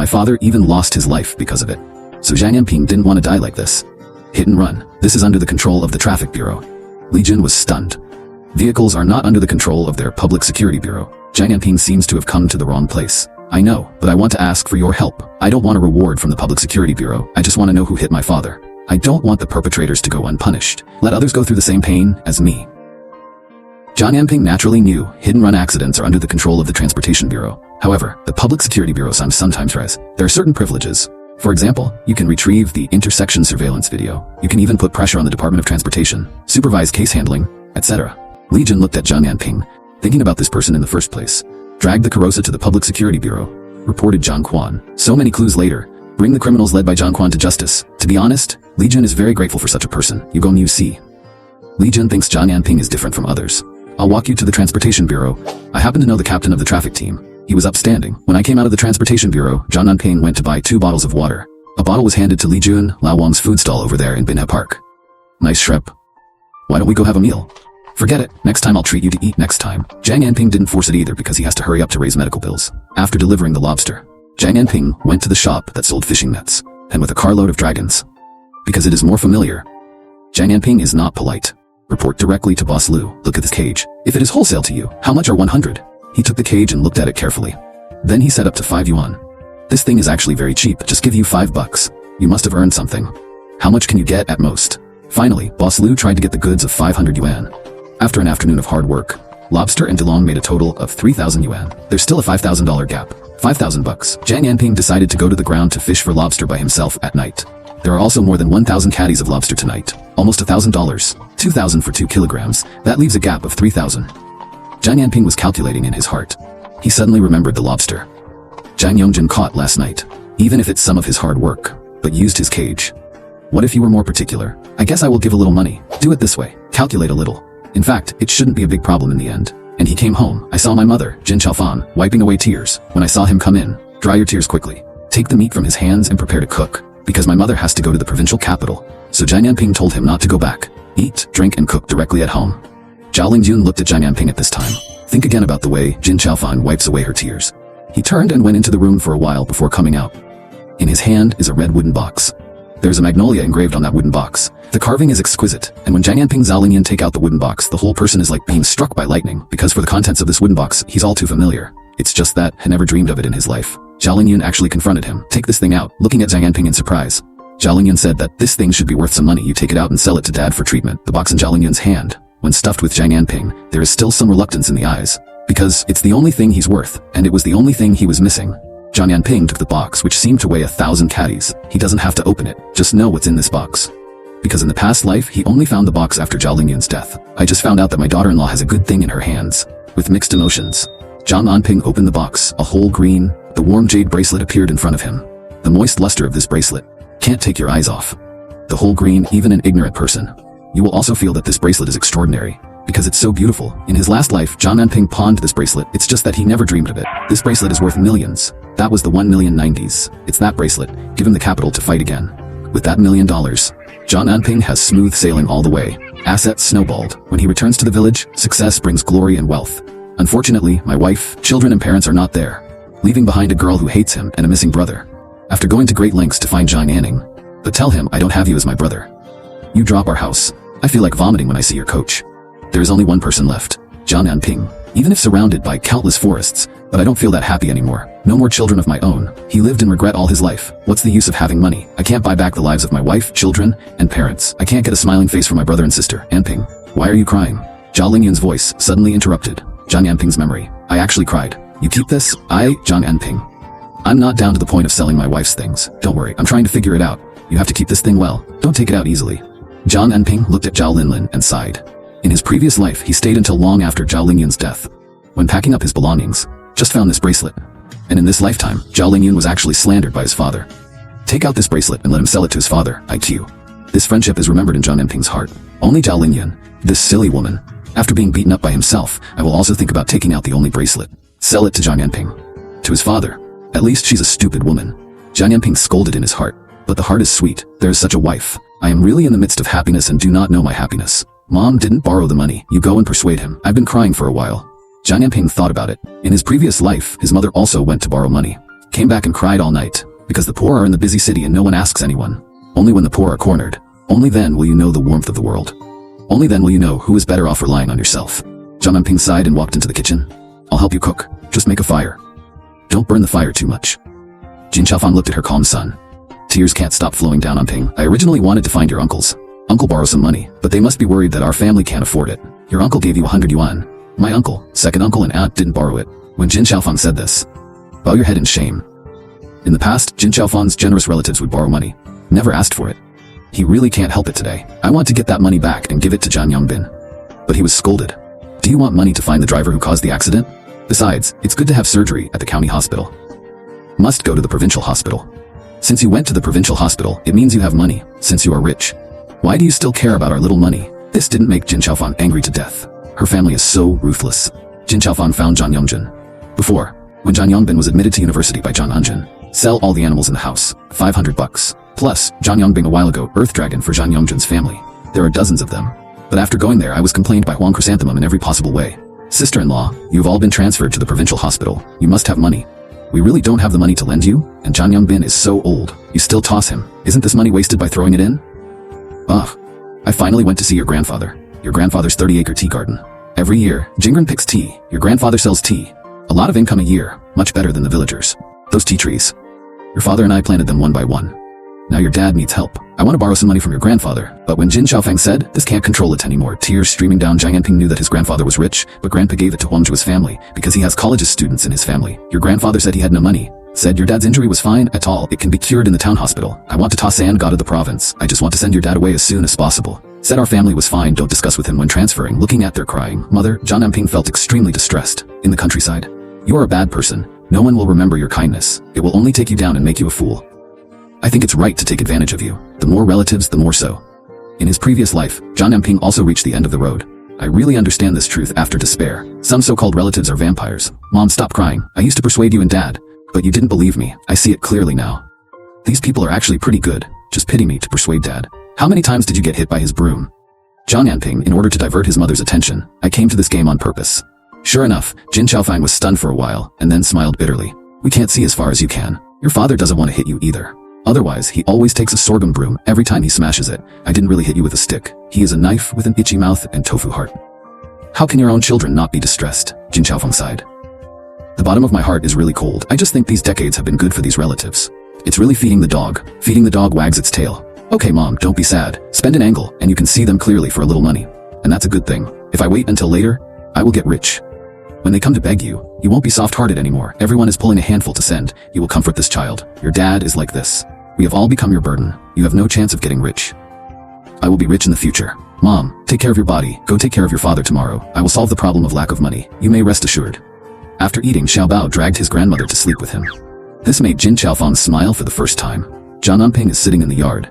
My father even lost his life because of it. So Zhang Anping didn't want to die like this. Hit and run. This is under the control of the Traffic Bureau. Li Jun was stunned. Vehicles are not under the control of their Public Security Bureau. Zhang Anping seems to have come to the wrong place. I know, but I want to ask for your help. I don't want a reward from the Public Security Bureau. I just want to know who hit my father. I don't want the perpetrators to go unpunished. Let others go through the same pain as me. Zhang Anping naturally knew hit-and-run accidents are under the control of the Transportation Bureau. However, the Public Security Bureau sometimes has. There are certain privileges. For example, you can retrieve the intersection surveillance video. You can even put pressure on the Department of Transportation, supervise case handling, etc. Li Jun looked at Zhang Anping, thinking about this person in the first place. Dragged the Carosa to the Public Security Bureau, reported Zhang Quan. So many clues later, bring the criminals led by Zhang Quan to justice. To be honest, Li Jun is very grateful for such a person. You go and you see. Li Jun thinks Zhang Anping is different from others. I'll walk you to the Transportation Bureau. I happen to know the captain of the traffic team. He was upstanding. When I came out of the Transportation Bureau, Zhang Anping went to buy 2 bottles of water. A bottle was handed to Li Jun, Lao Wang's food stall over there in Binhe Park. Nice shrep. Why don't we go have a meal? Forget it. Next time I'll treat you to eat next time. Zhang Anping didn't force it either because he has to hurry up to raise medical bills. After delivering the lobster, Zhang Anping went to the shop that sold fishing nets, and with a carload of dragons. Because it is more familiar. Zhang Anping is not polite. Report directly to Boss Lu. Look at this cage. If it is wholesale to you, how much are 100? He took the cage and looked at it carefully. Then he set up to 5 yuan. This thing is actually very cheap. Just give you $5. You must have earned something. How much can you get at most? Finally, Boss Lu tried to get the goods of 500 yuan. After an afternoon of hard work, Lobster and DeLong made a total of 3,000 yuan. There's still a $5,000 gap. $5,000 bucks. Zhang Anping decided to go to the ground to fish for lobster by himself at night. There are also more than 1,000 caddies of lobster tonight. Almost $1,000. 2,000 for 2 kilograms. That leaves a gap of 3,000. Zhang Anping was calculating in his heart. He suddenly remembered the lobster Zhang Yongjin caught last night. Even if it's some of his hard work, but used his cage. What if you were more particular? I guess I will give a little money. Do it this way. Calculate a little. In fact, it shouldn't be a big problem in the end. And he came home. I saw my mother, Jin Chaofan, wiping away tears. When I saw him come in, dry your tears quickly. Take the meat from his hands and prepare to cook. Because my mother has to go to the provincial capital. So Zhang Anping told him not to go back. Eat, drink, and cook directly at home. Zhao Lingjun looked at Zhang Anping at this time. Think again about the way Jin Chaofan wipes away her tears. He turned and went into the room for a while before coming out. In his hand is a red wooden box. There's a magnolia engraved on that wooden box. The carving is exquisite, and when Zhang Anping and Zhao Lingjun take out the wooden box, the whole person is like being struck by lightning, because for the contents of this wooden box, he's all too familiar. It's just that, had never dreamed of it in his life. Zhao Lingjun actually confronted him. Take this thing out, looking at Zhang Anping in surprise. Zhao Lingjun said that this thing should be worth some money. You take it out and sell it to Dad for treatment. The box in Zhao Lingjun's hand, when stuffed with Zhang Anping, there is still some reluctance in the eyes. Because it's the only thing he's worth, and it was the only thing he was missing. Zhang Anping took the box, which seemed to weigh 1,000 caddies. He doesn't have to open it, just know what's in this box. Because in the past life, he only found the box after Zhao Lingjun's death. I just found out that my daughter-in-law has a good thing in her hands. With mixed emotions, Zhang Anping opened the box. A whole green, the warm jade bracelet appeared in front of him. The moist luster of this bracelet. Can't take your eyes off. The whole green, even an ignorant person. You will also feel that this bracelet is extraordinary. Because it's so beautiful. In his last life, Zhang Anping pawned this bracelet. It's just that he never dreamed of it. This bracelet is worth millions. That was the 1,090,000. It's that bracelet. Give him the capital to fight again. With that $1 million, Zhang Anping has smooth sailing all the way. Assets snowballed. When he returns to the village, success brings glory and wealth. Unfortunately, my wife, children and parents are not there. Leaving behind a girl who hates him and a missing brother. After going to great lengths to find Zhang Anping. But tell him I don't have you as my brother. You drop our house. I feel like vomiting when I see your coach. There is only one person left, Zhang Anping. Even if surrounded by countless forests, but I don't feel that happy anymore. No more children of my own. He lived in regret all his life. What's the use of having money? I can't buy back the lives of my wife, children, and parents. I can't get a smiling face for my brother and sister. Anping, why are you crying? Zhao Lingjun's voice suddenly interrupted Zhang Anping's memory. I actually cried. You keep this? Zhang Anping. I'm not down to the point of selling my wife's things. Don't worry, I'm trying to figure it out. You have to keep this thing well. Don't take it out easily. Zhang Anping looked at Zhao Linlin and sighed. In his previous life, he stayed until long after Zhao Lingjun's death. When packing up his belongings, just found this bracelet. And in this lifetime, Zhao Lingjun was actually slandered by his father. Take out this bracelet and let him sell it to his father, IQ. This friendship is remembered in Zhang Anping's heart. Only Zhao Lingjun, this silly woman. After being beaten up by himself, I will also think about taking out the only bracelet. Sell it to Zhang Anping. To his father. At least she's a stupid woman. Zhang Anping scolded in his heart. But the heart is sweet. There is such a wife. I am really in the midst of happiness and do not know my happiness. Mom didn't borrow the money. You go and persuade him. I've been crying for a while. Zhang Anping thought about it. In his previous life, his mother also went to borrow money. Came back and cried all night, because the poor are in the busy city and no one asks anyone. Only when the poor are cornered, only then will you know the warmth of the world. Only then will you know who is better off relying on yourself. Zhang Anping sighed and walked into the kitchen. I'll help you cook. Just make a fire. Don't burn the fire too much. Jin Xiaofang looked at her calm son. Tears can't stop flowing down Anping. I originally wanted to find your uncles. Uncle borrow some money, but they must be worried that our family can't afford it. Your uncle gave you 100 yuan. My uncle, second uncle and aunt didn't borrow it. When Jin Xiaofang said this, bow your head in shame. In the past, Jin Xiaofang's generous relatives would borrow money. Never asked for it. He really can't help it today. I want to get that money back and give it to Zhang Anping. But he was scolded. Do you want money to find the driver who caused the accident? Besides, it's good to have surgery at the county hospital. Must go to the provincial hospital. Since you went to the provincial hospital, it means you have money, since you are rich. Why do you still care about our little money? This didn't make Jin Xiaofang angry to death. Her family is so ruthless. Jin Xiaofang found Zhang Yongjin. Before, when Zhang Yongbin was admitted to university by Zhang Anjin, sell all the animals in the house, 500 bucks. Plus, Zhang Yongbing a while ago, Earth Dragon for Zhang Yongjin's family. There are dozens of them. But after going there I was complained by Huang Chrysanthemum in every possible way. Sister-in-law, you've all been transferred to the provincial hospital. You must have money. We really don't have the money to lend you, and Zhang Yongbin is so old. You still toss him. Isn't this money wasted by throwing it in? Ugh. I finally went to see your grandfather. Your grandfather's 30-acre tea garden. Every year, Jingren picks tea. Your grandfather sells tea. A lot of income a year, much better than the villagers. Those tea trees. Your father and I planted them one by one. Now your dad needs help. I want to borrow some money from your grandfather. But when Jin Xiaofang said, this can't control it anymore, tears streaming down, Zhang Anping knew that his grandfather was rich, but grandpa gave it to Huangju's family, because he has college students in his family. Your grandfather said he had no money. Said your dad's injury was fine at all. It can be cured in the town hospital. I want to toss sand god of the province. I just want to send your dad away as soon as possible. Said our family was fine. Don't discuss with him when transferring. Looking at their crying mother, Zhang Anping felt extremely distressed. In the countryside. You are a bad person. No one will remember your kindness. It will only take you down and make you a fool. I think it's right to take advantage of you. The more relatives, the more so. In his previous life, Zhang Anping also reached the end of the road. I really understand this truth after despair. Some so-called relatives are vampires. Mom, stop crying. I used to persuade you and dad. But you didn't believe me. I see it clearly now. These people are actually pretty good. Just pity me to persuade dad. How many times did you get hit by his broom? Zhang Anping, in order to divert his mother's attention, I came to this game on purpose. Sure enough, Jin Xiaofang was stunned for a while, and then smiled bitterly. We can't see as far as you can. Your father doesn't want to hit you either. Otherwise, he always takes a sorghum broom every time he smashes it. I didn't really hit you with a stick. He is a knife with an itchy mouth and tofu heart. How can your own children not be distressed? Jin Xiaofang sighed. The bottom of my heart is really cold. I just think these decades have been good for these relatives. It's really feeding the dog. Feeding the dog wags its tail. Okay mom, don't be sad. Spend an angle, and you can see them clearly for a little money. And that's a good thing. If I wait until later, I will get rich. When they come to beg you, you won't be soft-hearted anymore. Everyone is pulling a handful to send. You will comfort this child. Your dad is like this. We have all become your burden. You have no chance of getting rich. I will be rich in the future. Mom, take care of your body. Go take care of your father tomorrow. I will solve the problem of lack of money. You may rest assured. After eating, Xiaobao dragged his grandmother to sleep with him. This made Jin Xiaofang smile for the first time. Zhang Anping is sitting in the yard,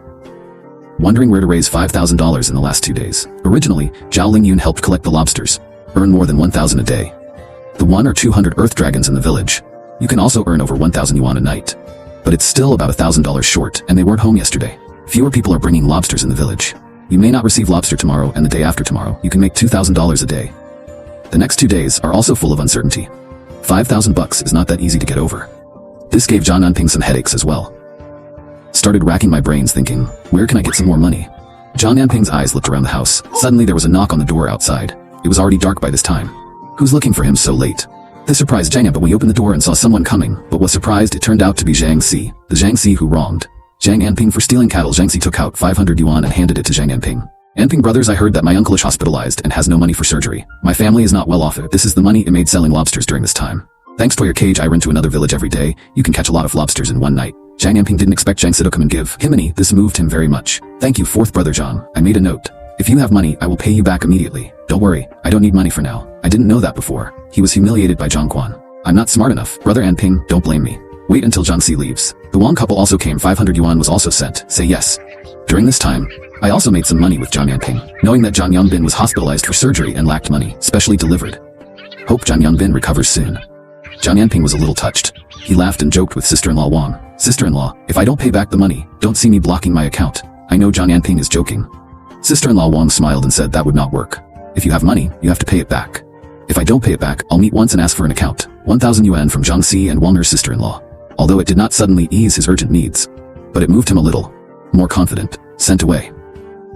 wondering where to raise $5,000 in the last 2 days. Originally, Zhao Lingyun helped collect the lobsters, earn more than 1,000 a day. The 1 or 200 earth dragons in the village. You can also earn over 1,000 yuan a night. But it's still about $1,000 short, and they weren't home yesterday. Fewer people are bringing lobsters in the village. You may not receive lobster tomorrow and the day after tomorrow. You can make $2,000 a day. The next 2 days are also full of uncertainty. 5,000 bucks is not that easy to get over. This gave Zhang Anping some headaches as well. Started racking my brains thinking, where can I get some more money? Zhang Anping's eyes looked around the house. Suddenly there was a knock on the door outside. It was already dark by this time. Who's looking for him so late? This surprised Zhang Anping when he opened the door and saw someone coming, but was surprised it turned out to be Zhang Si, the Zhang Si who wronged Zhang Anping for stealing cattle. Zhang Si took out 500 yuan and handed it to Zhang Anping. Anping brothers, I heard that my uncle is hospitalized and has no money for surgery. My family is not well off. This is the money it made selling lobsters during this time. Thanks to your cage I run to another village every day. You can catch a lot of lobsters in one night. Zhang Anping didn't expect Zhang Si to come and give him money. This moved him very much. Thank you, fourth brother Zhang. I made a note. If you have money, I will pay you back immediately. Don't worry, I don't need money for now. I didn't know that before. He was humiliated by Zhang Quan. I'm not smart enough. Brother Anping, don't blame me. Wait until Zhang Si leaves. The Wang couple also came. 500 yuan was also sent. Say yes. During this time, I also made some money with Zhang Anping, knowing that Zhang Yongbin was hospitalized for surgery and lacked money, specially delivered. Hope Zhang Yongbin recovers soon. Zhang Anping was a little touched. He laughed and joked with sister-in-law Wang. Sister-in-law, if I don't pay back the money, don't see me blocking my account. I know Zhang Anping is joking. Sister-in-law Wang smiled and said that would not work. If you have money, you have to pay it back. If I don't pay it back, I'll meet once and ask for an account. 1,000 yuan from Zhang Si and Wang, her sister-in-law. although it did not suddenly ease his urgent needs. But it moved him a little. More confident. Sent away.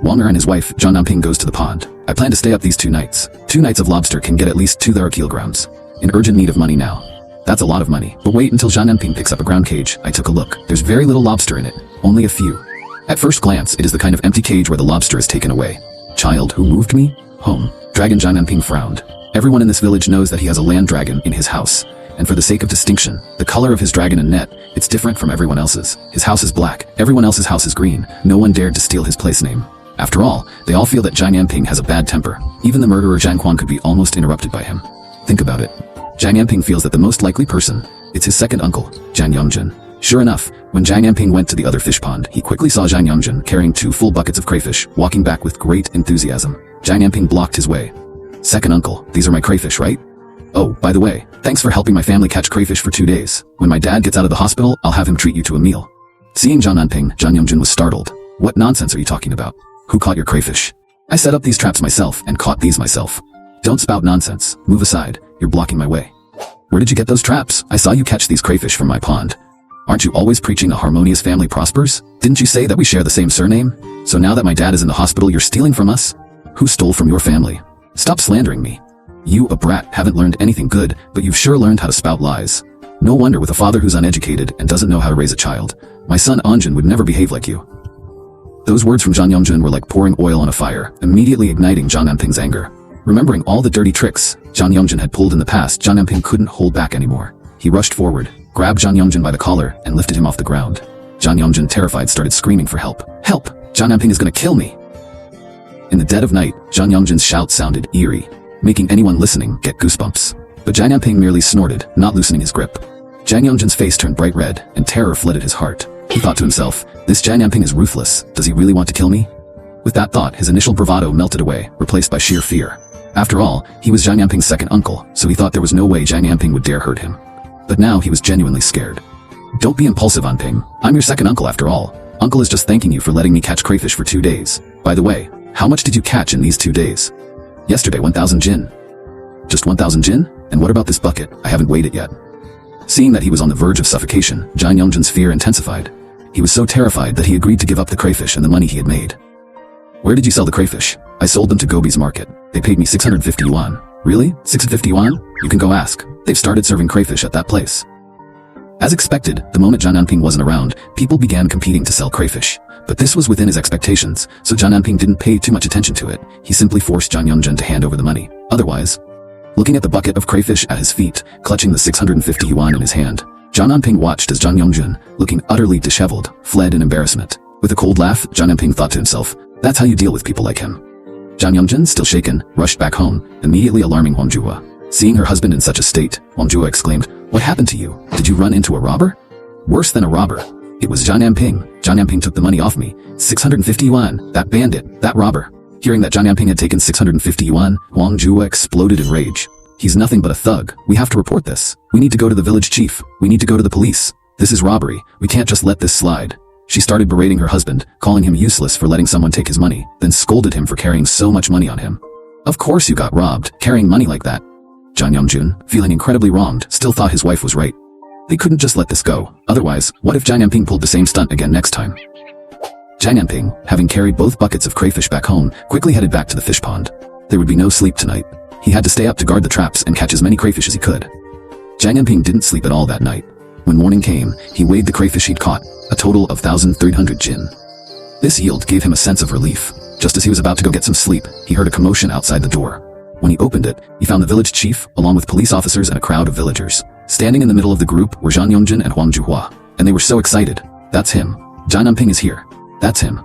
Wang Er and his wife, Zhang Anping, goes to the pond. I plan to stay up these 2 nights. 2 nights of lobster can get at least 2 kilograms. In urgent need of money now. That's a lot of money. But wait until Zhang Anping picks up a ground cage. I took a look. There's very little lobster in it. Only a few. At first glance, it is the kind of empty cage where the lobster is taken away. Child, who moved me? Home. Dragon. Zhang Anping frowned. Everyone in this village knows that he has a land dragon in his house. And for the sake of distinction, the color of his dragon and net, it's different from everyone else's. His house is black. Everyone else's house is green. No one dared to steal his place name. After all, they all feel that Zhang Anping has a bad temper. Even the murderer Zhang Quan could be almost interrupted by him. Think about it. Zhang Anping feels that the most likely person, it's his second uncle, Zhang Yongjin. Sure enough, when Zhang Anping went to the other fish pond, he quickly saw Zhang Yongjin carrying 2 full buckets of crayfish, walking back with great enthusiasm. Zhang Anping blocked his way. Second uncle, these are my crayfish, right? Oh, by the way, thanks for helping my family catch crayfish for 2 days. When my dad gets out of the hospital, I'll have him treat you to a meal. Seeing Zhang Anping, Zhang Yongjin was startled. What nonsense are you talking about? Who caught your crayfish? I set up these traps myself and caught these myself. Don't spout nonsense. Move aside. You're blocking my way. Where did you get those traps? I saw you catch these crayfish from my pond. Aren't you always preaching a harmonious family prospers? Didn't you say that we share the same surname? So now that my dad is in the hospital, you're stealing from us? Who stole from your family? Stop slandering me. You, a brat, haven't learned anything good, but you've sure learned how to spout lies. No wonder with a father who's uneducated and doesn't know how to raise a child. My son Anjin would never behave like you. Those words from Zhang Yongjin were like pouring oil on a fire, immediately igniting Zhang Anping's anger. Remembering all the dirty tricks Zhang Yongjin had pulled in the past, Zhang Anping couldn't hold back anymore. He rushed forward, grabbed Zhang Yongjin by the collar, and lifted him off the ground. Zhang Yongjin, terrified, started screaming for help. Help! Zhang Anping is gonna kill me! In the dead of night, Zhang Yongjin's shout sounded eerie, making anyone listening get goosebumps. But Zhang Anping merely snorted, not loosening his grip. Zhang Yongjin's face turned bright red, and terror flooded his heart. He thought to himself, this Zhang Anping is ruthless. Does he really want to kill me? With that thought, his initial bravado melted away, replaced by sheer fear. After all, he was Zhang Anping's second uncle, so he thought there was no way Zhang Anping would dare hurt him. But now he was genuinely scared. Don't be impulsive, Anping. I'm your second uncle after all. Uncle is just thanking you for letting me catch crayfish for 2 days. By the way, how much did you catch in these 2 days? Yesterday, 1,000 jin. Just 1,000 jin? And what about this bucket? I haven't weighed it yet. Seeing that he was on the verge of suffocation, Zhang Yongjin's fear intensified. He was so terrified that he agreed to give up the crayfish and the money he had made. Where did you sell the crayfish? I sold them to Gobi's market. They paid me 650 yuan. Really? 650 yuan? You can go ask. They've started serving crayfish at that place. As expected, the moment Zhang Anping wasn't around, people began competing to sell crayfish. But this was within his expectations, so Zhang Anping didn't pay too much attention to it. He simply forced Zhang Yongjin to hand over the money. Otherwise, looking at the bucket of crayfish at his feet, clutching the 650 yuan in his hand, Zhang Anping watched as Zhang Yongjin, looking utterly disheveled, fled in embarrassment. With a cold laugh, Zhang Anping thought to himself, that's how you deal with people like him. Zhang Yongjin, still shaken, rushed back home, immediately alarming Huang Juhua. Seeing her husband in such a state, Huang Juhua exclaimed, what happened to you? Did you run into a robber? Worse than a robber. It was Zhang Anping. Zhang Anping took the money off me. 650 yuan, that bandit, that robber. Hearing that Zhang Anping had taken 650 yuan, Huang Juhua exploded in rage. He's nothing but a thug. We have to report this. We need to go to the village chief. We need to go to the police. This is robbery. We can't just let this slide. She started berating her husband, calling him useless for letting someone take his money, then scolded him for carrying so much money on him. Of course you got robbed, carrying money like that. Zhang Yongjin, feeling incredibly wronged, still thought his wife was right. They couldn't just let this go. Otherwise, what if Zhang Anping pulled the same stunt again next time? Zhang Anping, having carried both buckets of crayfish back home, quickly headed back to the fish pond. There would be no sleep tonight. He had to stay up to guard the traps and catch as many crayfish as he could. Zhang Anping didn't sleep at all that night. When morning came, he weighed the crayfish he'd caught, a total of 1,300 jin. This yield gave him a sense of relief. Just as he was about to go get some sleep, he heard a commotion outside the door. When he opened it, he found the village chief, along with police officers and a crowd of villagers. Standing in the middle of the group were Zhang Yongjin and Huang Juhua, and they were so excited. That's him. Zhang Anping is here. That's him.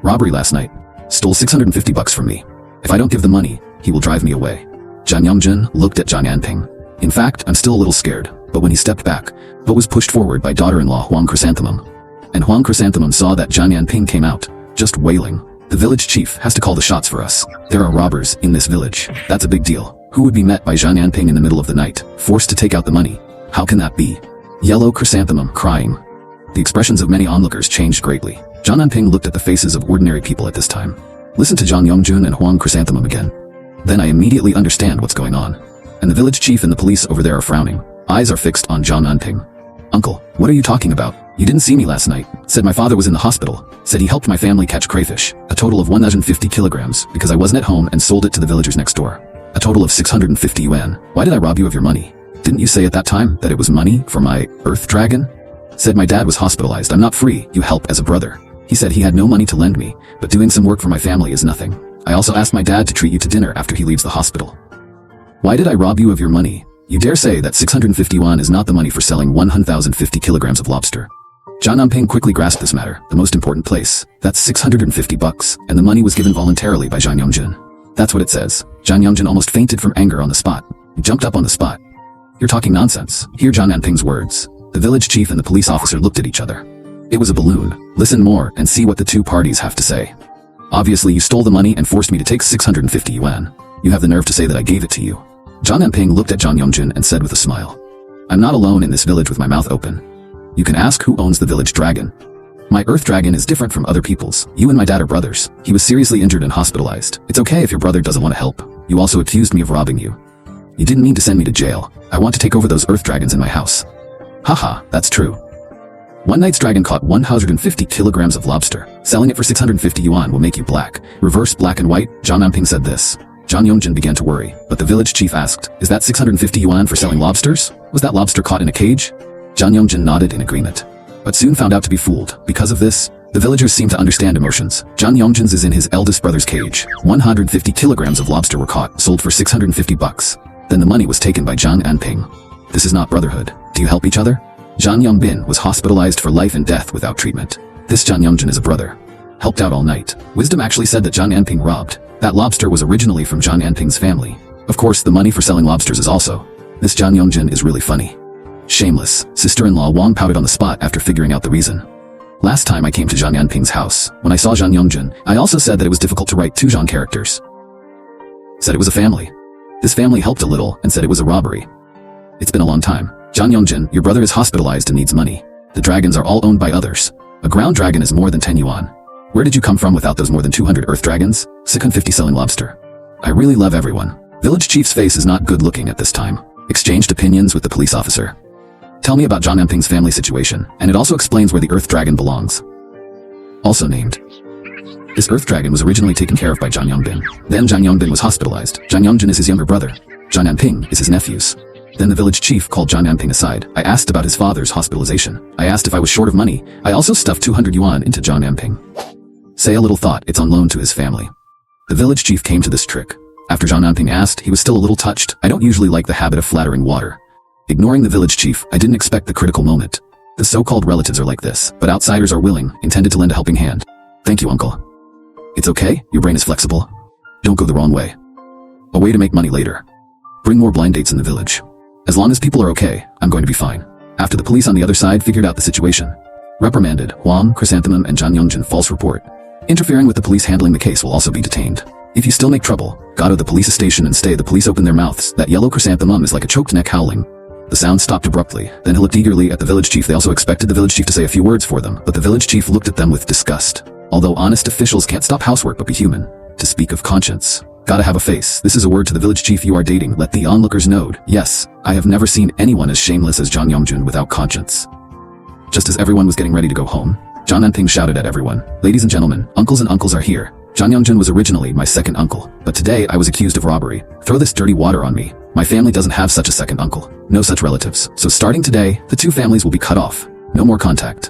Robbery last night. Stole 650 bucks from me. If I don't give the money, he will drive me away. Zhang Yongjin looked at Zhang Anping. In fact, I'm still a little scared, but when he stepped back, but was pushed forward by daughter-in-law Huang Chrysanthemum. And Huang Chrysanthemum saw that Zhang Anping came out, just wailing. The village chief has to call the shots for us. There are robbers in this village. That's a big deal. Who would be met by Zhang Anping in the middle of the night, forced to take out the money? How can that be? Yellow Chrysanthemum, crying. The expressions of many onlookers changed greatly. Zhang Anping looked at the faces of ordinary people at this time. Listen to Zhang Yongjun and Huang Chrysanthemum again. Then I immediately understand what's going on. And the village chief and the police over there are frowning. Eyes are fixed on Zhang Anping. Uncle, what are you talking about? You didn't see me last night. Said my father was in the hospital. Said he helped my family catch crayfish. A total of 150 kilograms because I wasn't at home and sold it to the villagers next door. A total of 650 yuan. Why did I rob you of your money? Didn't you say at that time that it was money for my earth dragon? Said my dad was hospitalized. I'm not free. You help as a brother. He said he had no money to lend me, but doing some work for my family is nothing. I also asked my dad to treat you to dinner after he leaves the hospital. Why did I rob you of your money? You dare say that 650 yuan is not the money for selling 1,050 kilograms of lobster. Zhang Anping quickly grasped this matter, the most important place. That's 650 bucks, and the money was given voluntarily by Zhang Yongjin. That's what it says. Zhang Yongjin almost fainted from anger on the spot. He jumped up on the spot. You're talking nonsense. Hear Zhang Anping's words. The village chief and the police officer looked at each other. It was a balloon. Listen more and see what the two parties have to say. Obviously you stole the money and forced me to take 650 yuan. You have the nerve to say that I gave it to you. Zhang Anping looked at Zhang Yongjin and said with a smile, I'm not alone in this village with my mouth open. You can ask who owns the village dragon. My earth dragon is different from other people's. You and my dad are brothers. He was seriously injured and hospitalized. It's okay if your brother doesn't want to help. You also accused me of robbing you. You didn't mean to send me to jail. I want to take over those earth dragons in my house. Haha, that's true. One night's dragon caught 150 kilograms of lobster. Selling it for 650 yuan will make you black. Reverse black and white. Zhang Anping said this. Zhang Yongjin began to worry, but the village chief asked, is that 650 yuan for selling lobsters? Was that lobster caught in a cage? Zhang Yongjin nodded in agreement, but soon found out to be fooled. Because of this, the villagers seemed to understand emotions. Zhang Yongjin's is in his eldest brother's cage. 150 kilograms of lobster were caught, sold for 650 bucks. Then the money was taken by Zhang Anping. This is not brotherhood. Do you help each other? Zhang Yongbin was hospitalized for life and death without treatment. This Zhang Yongjin is a brother. Helped out all night. Wisdom actually said that Zhang Anping robbed. That lobster was originally from Zhang Anping's family. Of course, the money for selling lobsters is also. This Zhang Yongjin is really funny. Shameless. Sister-in-law Wang pouted on the spot after figuring out the reason. Last time I came to Zhang Anping's house, when I saw Zhang Yongjin, I also said that it was difficult to write two Zhang characters. Said it was a family. This family helped a little and said it was a robbery. It's been a long time. Zhang Yongjin, your brother is hospitalized and needs money. The dragons are all owned by others. A ground dragon is more than 10 yuan. Where did you come from without those more than 200 earth dragons? 650 selling lobster. I really love everyone. Village chief's face is not good looking at this time. Exchanged opinions with the police officer. Tell me about Zhang Anping's family situation, and it also explains where the earth dragon belongs. Also named. This earth dragon was originally taken care of by Zhang Yongbin. Then Zhang Yongbin was hospitalized. Zhang Yongjin is his younger brother. Zhang Anping is his nephew's. Then the village chief called Zhang Anping aside. I asked about his father's hospitalization. I asked if I was short of money. I also stuffed 200 yuan into Zhang Anping. Say a little thought, it's on loan to his family. The village chief came to this trick. After Zhang Anping asked, he was still a little touched. I don't usually like the habit of flattering water. Ignoring the village chief, I didn't expect the critical moment. The so-called relatives are like this, but outsiders are willing, intended to lend a helping hand. Thank you, uncle. It's okay, your brain is flexible. Don't go the wrong way. A way to make money later. Bring more blind dates in the village. As long as people are okay, I'm going to be fine. After the police on the other side figured out the situation. Reprimanded, Huang, Chrysanthemum and Zhang Yongjin false report. Interfering with the police handling the case will also be detained. If you still make trouble, go to the police station and stay. The police open their mouths. That yellow chrysanthemum is like a choked neck howling. The sound stopped abruptly. Then he looked eagerly at the village chief. They also expected the village chief to say a few words for them, but the village chief looked at them with disgust. Although honest officials can't stop housework but be human. To speak of conscience. Gotta have a face. This is a word to the village chief you are dating. Let the onlookers know. Yes, I have never seen anyone as shameless as Zhang Yongjin without conscience. Just as everyone was getting ready to go home, Zhang Anping shouted at everyone. Ladies and gentlemen, uncles and uncles are here. Zhang Yongjin was originally my second uncle, but today I was accused of robbery. Throw this dirty water on me. My family doesn't have such a second uncle. No such relatives. So starting today, the two families will be cut off. No more contact.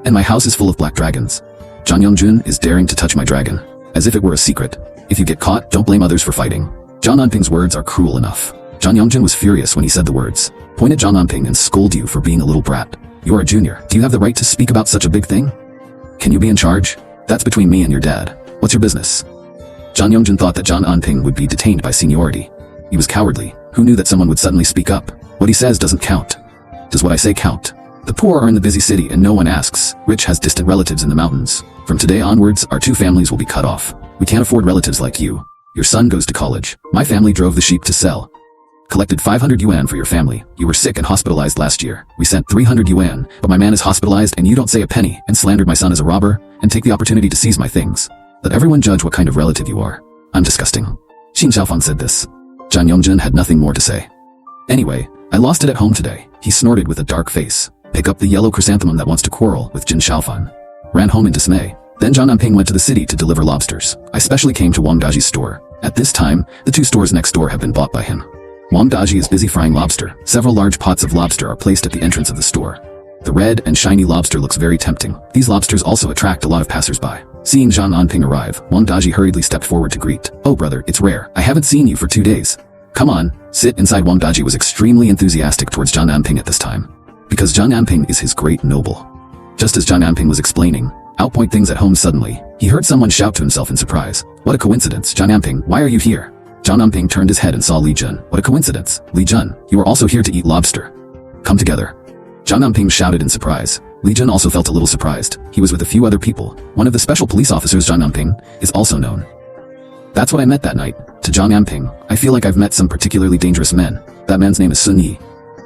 And my house is full of black dragons. Zhang Yongjin is daring to touch my dragon. As if it were a secret. If you get caught, don't blame others for fighting. Zhang Anping's words are cruel enough. Zhang Yongjin was furious when he said the words. Point at Zhang Anping and scold you for being a little brat. You are a junior. Do you have the right to speak about such a big thing? Can you be in charge? That's between me and your dad. What's your business? Zhang Yongjin thought that Zhang Anping would be detained by seniority. He was cowardly. Who knew that someone would suddenly speak up? What he says doesn't count. Does what I say count? The poor are in the busy city and no one asks. Rich has distant relatives in the mountains. From today onwards, our two families will be cut off. We can't afford relatives like you. Your son goes to college. My family drove the sheep to sell. Collected 500 yuan for your family. You were sick and hospitalized last year. We sent 300 yuan, but my man is hospitalized and you don't say a penny and slandered my son as a robber and take the opportunity to seize my things. Let everyone judge what kind of relative you are. I'm disgusting. Xin Xiaofang said this. Zhang Yongjin had nothing more to say. Anyway, I lost it at home today. He snorted with a dark face. Pick up the yellow chrysanthemum that wants to quarrel with Jin Xiaofan. Ran home in dismay. Then Zhang Anping went to the city to deliver lobsters. I specially came to Wang Daji's store. At this time, the 2 stores next door have been bought by him. Wang Daji is busy frying lobster. Several large pots of lobster are placed at the entrance of the store. The red and shiny lobster looks very tempting. These lobsters also attract a lot of passers-by. Seeing Zhang Anping arrive, Wang Daji hurriedly stepped forward to greet. "Oh brother, it's rare. I haven't seen you for 2 days. Come on, sit inside." Wang Daji was extremely enthusiastic towards Zhang Anping at this time, because Zhang Anping is his great noble. Just as Zhang Anping was explaining, outpoint things at home suddenly, he heard someone shout to himself in surprise. "What a coincidence, Zhang Anping, why are you here?" Zhang Anping turned his head and saw Li Jun. "What a coincidence, Li Jun, you are also here to eat lobster. Come together." Zhang Anping shouted in surprise. Li Jun also felt a little surprised. He was with a few other people. One of the special police officers, Zhang Anping, is also known. "That's what I met that night. To Zhang Anping, I feel like I've met some particularly dangerous men. That man's name is Sun Yi."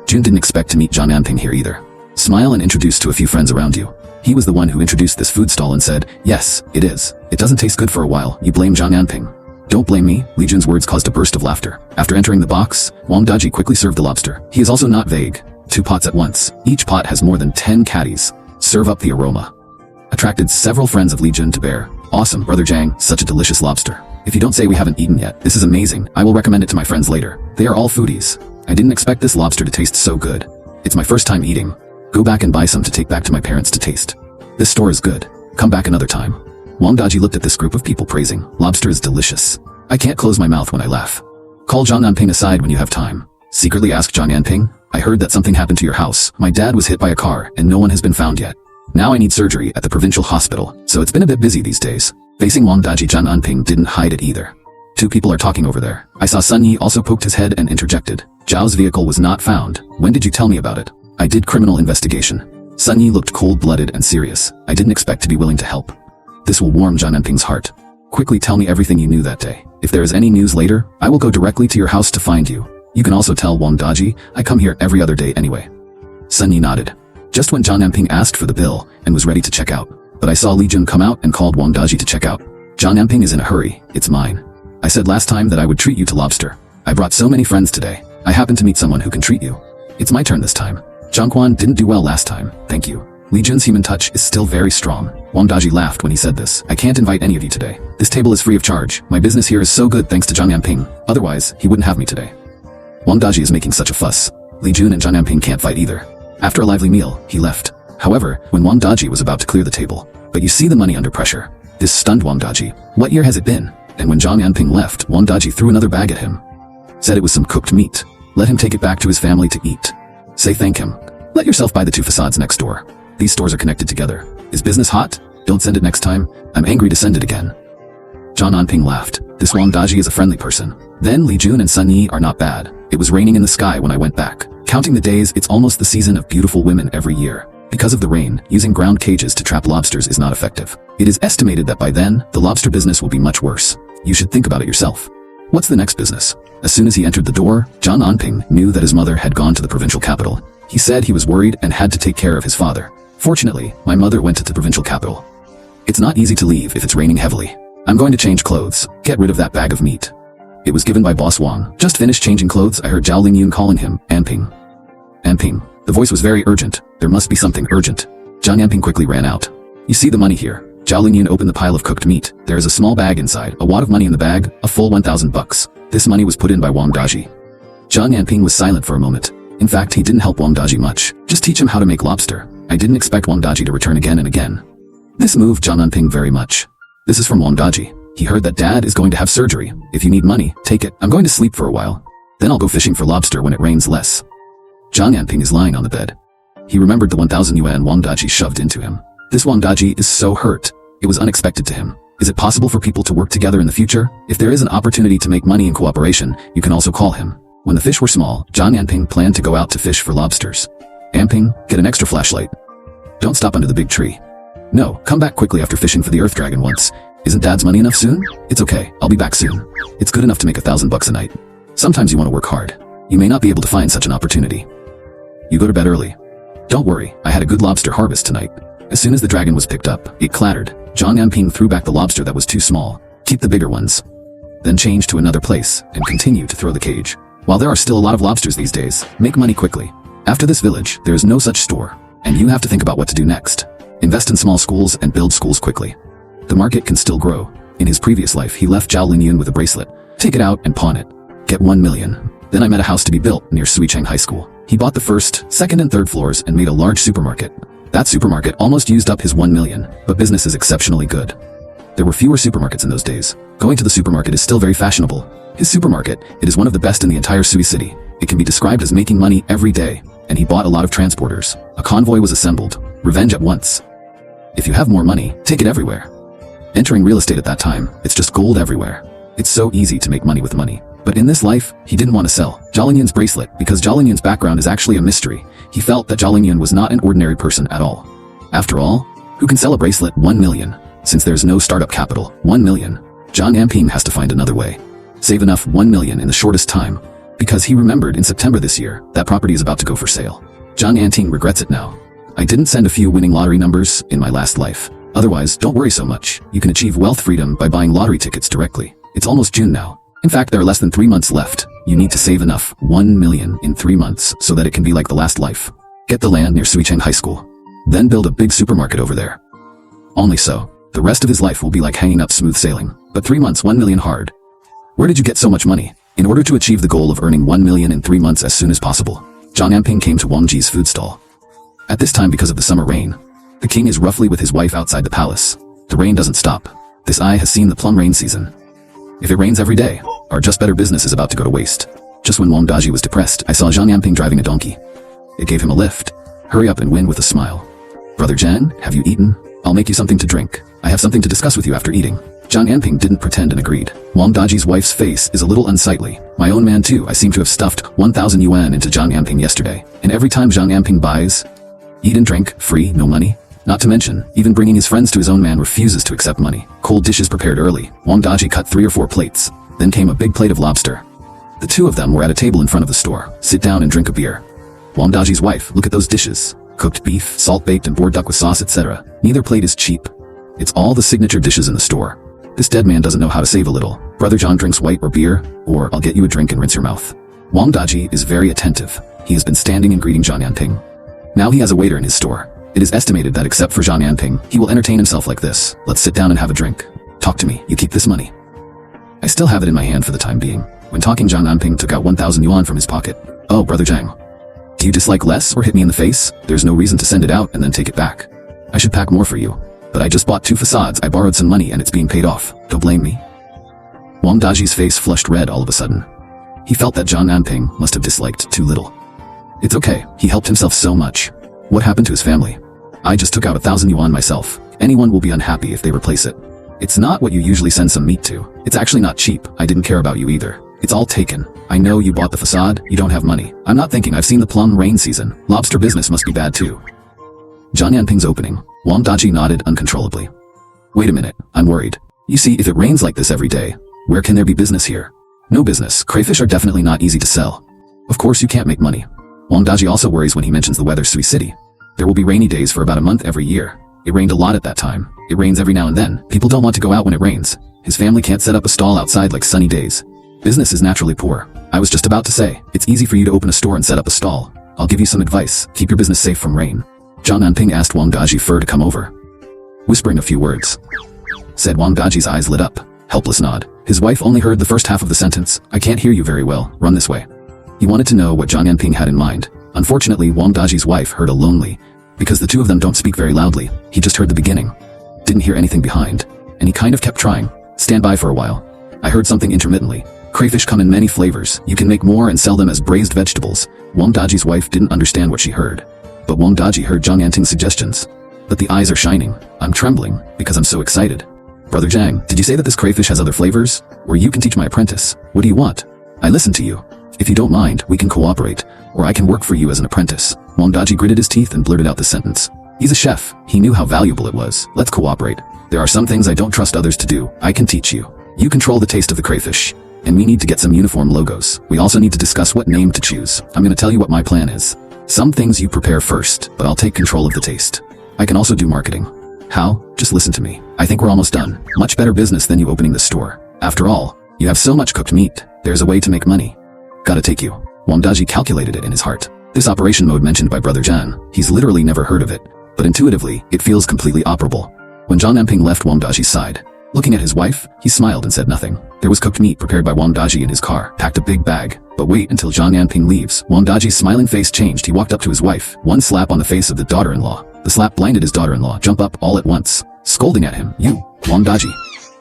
Jun didn't expect to meet Zhang Anping here either. "Smile and introduce to a few friends around you." He was the one who introduced this food stall and said, "Yes, it is. It doesn't taste good for a while. You blame Zhang Anping." "Don't blame me." Li Jun's words caused a burst of laughter. After entering the box, Wang Daji quickly served the lobster. He is also not vague. 2 pots at once. Each pot has more than 10 caddies. Serve up the aroma. Attracted several friends of Li Jun to bear. "Awesome, Brother Zhang, such a delicious lobster. If you don't say we haven't eaten yet, this is amazing. I will recommend it to my friends later. They are all foodies. I didn't expect this lobster to taste so good. It's my first time eating. Go back and buy some to take back to my parents to taste. This store is good. Come back another time." Wang Daji looked at this group of people praising. "Lobster is delicious. I can't close my mouth when I laugh." "Call Zhang Anping aside when you have time. Secretly ask Zhang Anping, I heard that something happened to your house. My dad was hit by a car and no one has been found yet. Now I need surgery at the provincial hospital, so it's been a bit busy these days." Facing Wang Daji, Zhang Anping didn't hide it either. "2 people are talking over there. I saw Sun Yi also poked his head and interjected. Zhao's vehicle was not found. When did you tell me about it?" "I did criminal investigation." Sun Yi looked cold-blooded and serious. "I didn't expect to be willing to help." This will warm Zhang Anping's heart. "Quickly tell me everything you knew that day. If there is any news later, I will go directly to your house to find you. You can also tell Wang Daji, I come here every other day anyway." Sun Yi nodded. Just when Zhang Anping asked for the bill and was ready to check out, but I saw Li Jun come out and called Wang Daji to check out. "Zhang Anping is in a hurry. It's mine. I said last time that I would treat you to lobster. I brought so many friends today. I happen to meet someone who can treat you. It's my turn this time. Zhangquan didn't do well last time. Thank you." Li Jun's human touch is still very strong. Wang Daji laughed when he said this. "I can't invite any of you today. This table is free of charge. My business here is so good thanks to Zhang Anping. Otherwise, he wouldn't have me today." Wang Daji is making such a fuss. Li Jun and Zhang Anping can't fight either. After a lively meal, he left. However, when Wang Daji was about to clear the table, "But you see the money under pressure." This stunned Wang Daji. "What year has it been?" And when Zhang Anping left, Wang Daji threw another bag at him. Said it was some cooked meat. Let him take it back to his family to eat. Say thank him. Let yourself buy the 2 facades next door. These stores are connected together. Is business hot? Don't send it next time. I'm angry to send it again. Zhang Anping laughed. This Wang Daji is a friendly person. Then Li Jun and Sun Yi are not bad. It was raining in the sky when I went back. Counting the days, it's almost the season of beautiful women every year. Because of the rain, using ground cages to trap lobsters is not effective. It is estimated that by then, the lobster business will be much worse. You should think about it yourself. What's the next business? As soon as he entered the door, Zhang Anping knew that his mother had gone to the provincial capital. He said he was worried and had to take care of his father. Fortunately, my mother went to the provincial capital. It's not easy to leave if it's raining heavily. I'm going to change clothes. Get rid of that bag of meat. It was given by Boss Wang. Just finished changing clothes, I heard Zhao Lingyun calling him, Anping. Anping. The voice was very urgent. There must be something urgent. Zhang Anping quickly ran out. You see the money here. Zhao Lingyun opened the pile of cooked meat. There is a small bag inside, a wad of money in the bag, a full 1,000 bucks. This money was put in by Wang Daji. Zhang Anping was silent for a moment. In fact, he didn't help Wang Daji much. Just teach him how to make lobster. I didn't expect Wang Daji to return again and again. This moved Zhang Anping very much. This is from Wang Daji. He heard that Dad is going to have surgery. If you need money, take it. I'm going to sleep for a while. Then I'll go fishing for lobster when it rains less. Zhang Anping is lying on the bed. He remembered the 1,000 yuan Wang Daji shoved into him. This Wang Daji is so hurt. It was unexpected to him. Is it possible for people to work together in the future? If there is an opportunity to make money in cooperation, you can also call him. When the fish were small, Zhang Anping planned to go out to fish for lobsters. Anping, get an extra flashlight. Don't stop under the big tree. No, come back quickly after fishing for the earth dragon once. Isn't Dad's money enough soon? It's okay, I'll be back soon. It's good enough to make 1,000 bucks a night. Sometimes you want to work hard. You may not be able to find such an opportunity. You go to bed early. Don't worry, I had a good lobster harvest tonight. As soon as the dragon was picked up, it clattered. Zhang Anping threw back the lobster that was too small. Keep the bigger ones. Then change to another place, and continue to throw the cage. While there are still a lot of lobsters these days, make money quickly. After this village, there is no such store. And you have to think about what to do next. Invest in small schools and build schools quickly. The market can still grow. In his previous life, he left Zhao Linyan with a bracelet. Take it out and pawn it. Get 1 million. Then I met a house to be built near Suicheng High School. He bought the first, second and third floors and made a large supermarket. That supermarket almost used up his 1 million, but business is exceptionally good. There were fewer supermarkets in those days. Going to the supermarket is still very fashionable. His supermarket, it is one of the best in the entire Sui city. It can be described as making money every day, and he bought a lot of transporters. A convoy was assembled. Revenge at once. If you have more money, take it everywhere. Entering real estate at that time, it's just gold everywhere. It's so easy to make money with money. But in this life, he didn't want to sell Zhao Linyan's bracelet because Zhao Linyan's background is actually a mystery. He felt that Zhao Linyan was not an ordinary person at all. After all, who can sell a bracelet 1 million? Since there's no startup capital, 1 million, Zhang Anping has to find another way. Save enough 1 million in the shortest time. Because he remembered in September this year, that property is about to go for sale. Zhang Anping regrets it now. I didn't send a few winning lottery numbers in my last life. Otherwise, don't worry so much. You can achieve wealth freedom by buying lottery tickets directly. It's almost June now. In fact, there are less than 3 months left. You need to save enough 1 million in 3 months so that it can be like the last life. Get the land near Suicheng High School. Then build a big supermarket over there. Only so. The rest of his life will be like hanging up smooth sailing. But 3 months, 1 million hard. Where did you get so much money? In order to achieve the goal of earning 1 million in 3 months as soon as possible, Zhang Anping came to Wang Ji's food stall. At this time, because of the summer rain, the king is roughly with his wife outside the palace. The rain doesn't stop. This eye has seen the plum rain season. If it rains every day, our just better business is about to go to waste. Just when Wang Daji was depressed, I saw Zhang Anping driving a donkey. It gave him a lift. Hurry up and win with a smile. Brother Zhang, have you eaten? I'll make you something to drink. I have something to discuss with you after eating. Zhang Anping didn't pretend and agreed. Wang Daji's wife's face is a little unsightly. My own man too, I seem to have stuffed 1,000 yuan into Zhang Anping yesterday. And every time Zhang Anping buys, eat and drink, free, no money. Not to mention, even bringing his friends to his own man refuses to accept money. Cold dishes prepared early. Wang Daji cut 3 or 4 plates. Then came a big plate of lobster. The two of them were at a table in front of the store. Sit down and drink a beer. Wang Daji's wife, look at those dishes. Cooked beef, salt-baked and boiled duck with sauce, etc. Neither plate is cheap. It's all the signature dishes in the store. This dead man doesn't know how to save a little. Brother John drinks white or beer, or I'll get you a drink and rinse your mouth. Wang Daji is very attentive. He has been standing and greeting Zhang Anping. Now he has a waiter in his store. It is estimated that except for Zhang Anping, he will entertain himself like this. Let's sit down and have a drink. Talk to me, you keep this money. I still have it in my hand for the time being. When talking, Zhang Anping took out 1,000 yuan from his pocket. Oh, Brother Zhang. Do you dislike less or hit me in the face? There's no reason to send it out and then take it back. I should pack more for you. But I just bought 2 facades, I borrowed some money and it's being paid off. Don't blame me. Wang Daji's face flushed red all of a sudden. He felt that Zhang Anping must have disliked too little. It's okay, he helped himself so much. What happened to his family? I just took out 1,000 yuan myself. Anyone will be unhappy if they replace it. It's not what you usually send some meat to. It's actually not cheap. I didn't care about you either. It's all taken. I know you bought the facade, you don't have money. I'm not thinking, I've seen the plum rain season. Lobster business must be bad too. Zhang Anping's opening. Wang Daji nodded uncontrollably. Wait a minute, I'm worried. You see, if it rains like this every day, where can there be business here? No business. Crayfish are definitely not easy to sell. Of course you can't make money. Wang Daji also worries when he mentions the weather Sui City. There will be rainy days for about a month every year. It rained a lot at that time. It rains every now and then. People don't want to go out when it rains. His family can't set up a stall outside like sunny days. Business is naturally poor. I was just about to say, it's easy for you to open a store and set up a stall. I'll give you some advice. Keep your business safe from rain. Zhang Anping asked Wang Daji to come over. Whispering a few words. Said Wang Daji's eyes lit up. Helpless nod. His wife only heard the first half of the sentence. I can't hear you very well. Run this way. He wanted to know what Zhang Anping had in mind. Unfortunately, Wang Daji's wife heard a lonely. Because the two of them don't speak very loudly, he just heard the beginning. Didn't hear anything behind. And he kind of kept trying. Stand by for a while. I heard something intermittently. Crayfish come in many flavors. You can make more and sell them as braised vegetables. Wang Daji's wife didn't understand what she heard. But Wang Daji heard Zhang Anping's suggestions. But the eyes are shining. I'm trembling, because I'm so excited. Brother Zhang, did you say that this crayfish has other flavors? Or you can teach my apprentice? What do you want? I listen to you. If you don't mind, we can cooperate. Or I can work for you as an apprentice. Wang Daji gritted his teeth and blurted out the sentence. He's a chef. He knew how valuable it was. Let's cooperate. There are some things I don't trust others to do. I can teach you. You control the taste of the crayfish. And we need to get some uniform logos. We also need to discuss what name to choose. I'm going to tell you what my plan is. Some things you prepare first, but I'll take control of the taste. I can also do marketing. How? Just listen to me. I think we're almost done. Much better business than you opening the store. After all, you have so much cooked meat. There's a way to make money. Gotta take you. Wang Daji calculated it in his heart. This operation mode mentioned by Brother Zhang, he's literally never heard of it, but intuitively, it feels completely operable. When Zhang Anping left Wang Daji's side, looking at his wife, he smiled and said nothing. There was cooked meat prepared by Wang Daji in his car, packed a big bag. But wait until Zhang Anping leaves. Wang Daji's smiling face changed. He walked up to his wife, one slap on the face of the daughter-in-law. The slap blinded his daughter-in-law, jump up all at once, scolding at him. You, Wang Daji.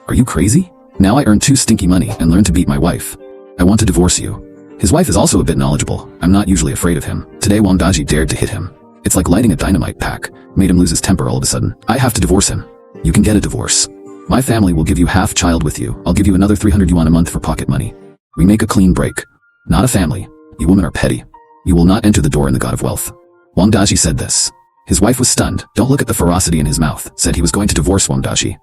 Are you crazy? Now I earn 2 stinky money and learn to beat my wife. I want to divorce you. His wife is also a bit knowledgeable. I'm not usually afraid of him. Today Wang Daji dared to hit him. It's like lighting a dynamite pack. Made him lose his temper all of a sudden. I have to divorce him. You can get a divorce. My family will give you half child with you. I'll give you another 300 yuan a month for pocket money. We make a clean break. Not a family. You women are petty. You will not enter the door in the god of wealth. Wang Daji said this. His wife was stunned. Don't look at the ferocity in his mouth. Said he was going to divorce Wang Daji.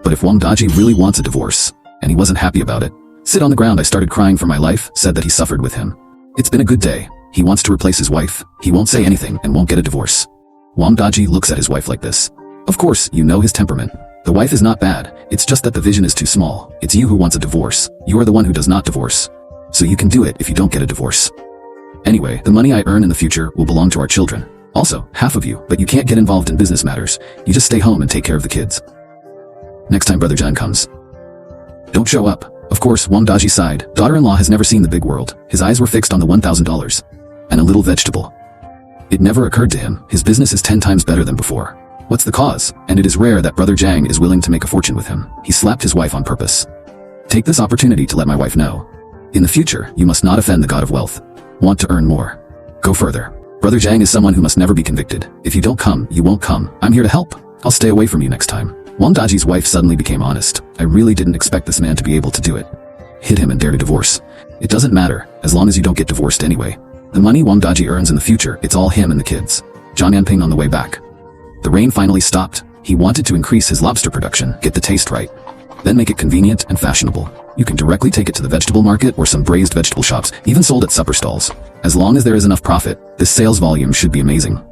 But if Wang Daji really wants a divorce, and he wasn't happy about it, sit on the ground. I started crying for my life, said that he suffered with him. It's been a good day. He wants to replace his wife. He won't say anything and won't get a divorce. Wang Daji looks at his wife like this. Of course, you know his temperament. The wife is not bad. It's just that the vision is too small. It's you who wants a divorce. You are the one who does not divorce. So you can do it if you don't get a divorce. Anyway, the money I earn in the future will belong to our children. Also, half of you, but you can't get involved in business matters. You just stay home and take care of the kids. Next time Brother Zhang comes, don't show up. Of course, Wang Daji sighed. Daughter-in-law has never seen the big world. His eyes were fixed on the $1,000 and a little vegetable. It never occurred to him. His business is 10 times better than before. What's the cause? And it is rare that Brother Zhang is willing to make a fortune with him. He slapped his wife on purpose. Take this opportunity to let my wife know. In the future, you must not offend the god of wealth. Want to earn more? Go further. Brother Zhang is someone who must never be convicted. If you don't come, you won't come. I'm here to help. I'll stay away from you next time. Wang Daji's wife suddenly became honest. I really didn't expect this man to be able to do it. Hit him and dare to divorce. It doesn't matter, as long as you don't get divorced anyway. The money Wang Daji earns in the future, it's all him and the kids. Zhang Anping on the way back. The rain finally stopped. He wanted to increase his lobster production, get the taste right. Then make it convenient and fashionable. You can directly take it to the vegetable market or some braised vegetable shops, even sold at supper stalls. As long as there is enough profit, this sales volume should be amazing.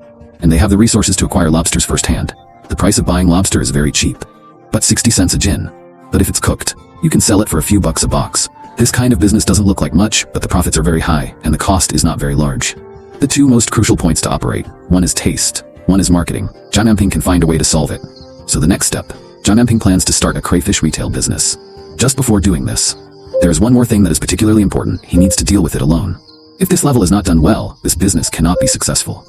And they have the resources to acquire lobsters firsthand. The price of buying lobster is very cheap. But 60 cents a gin. But if it's cooked, you can sell it for a few bucks a box. This kind of business doesn't look like much, but the profits are very high, and the cost is not very large. The 2 most crucial points to operate, one is taste, one is marketing. Zhang Anping can find a way to solve it. So the next step, Zhang Anping plans to start a crayfish retail business. Just before doing this, there is one more thing that is particularly important. He needs to deal with it alone. If this level is not done well, this business cannot be successful.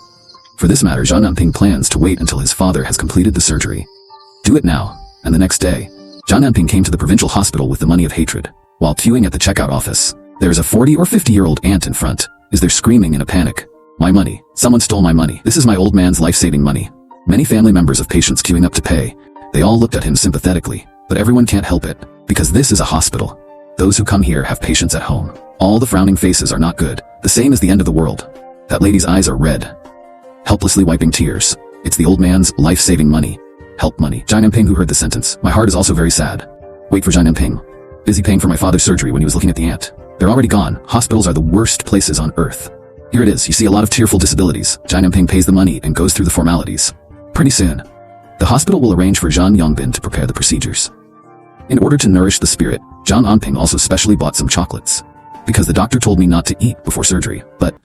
For this matter, Zhang Anping plans to wait until his father has completed the surgery. Do it now. And the next day, Zhang Anping came to the provincial hospital with the money of hatred. While queuing at the checkout office, there is a 40 or 50-year-old aunt in front. Is there screaming in a panic? My money. Someone stole my money. This is my old man's life-saving money. Many family members of patients queuing up to pay. They all looked at him sympathetically, but everyone can't help it, because this is a hospital. Those who come here have patients at home. All the frowning faces are not good, the same as the end of the world. That lady's eyes are red, helplessly wiping tears. It's the old man's life-saving money. Help money. Zhang Anping, who heard the sentence. My heart is also very sad. Wait for Zhang Anping. Busy paying for my father's surgery when he was looking at the aunt. They're already gone. Hospitals are the worst places on earth. Here it is. You see a lot of tearful disabilities. Zhang Anping pays the money and goes through the formalities. Pretty soon, the hospital will arrange for Zhang Yongbin to prepare the procedures. In order to nourish the spirit, Zhang Anping also specially bought some chocolates. Because the doctor told me not to eat before surgery, but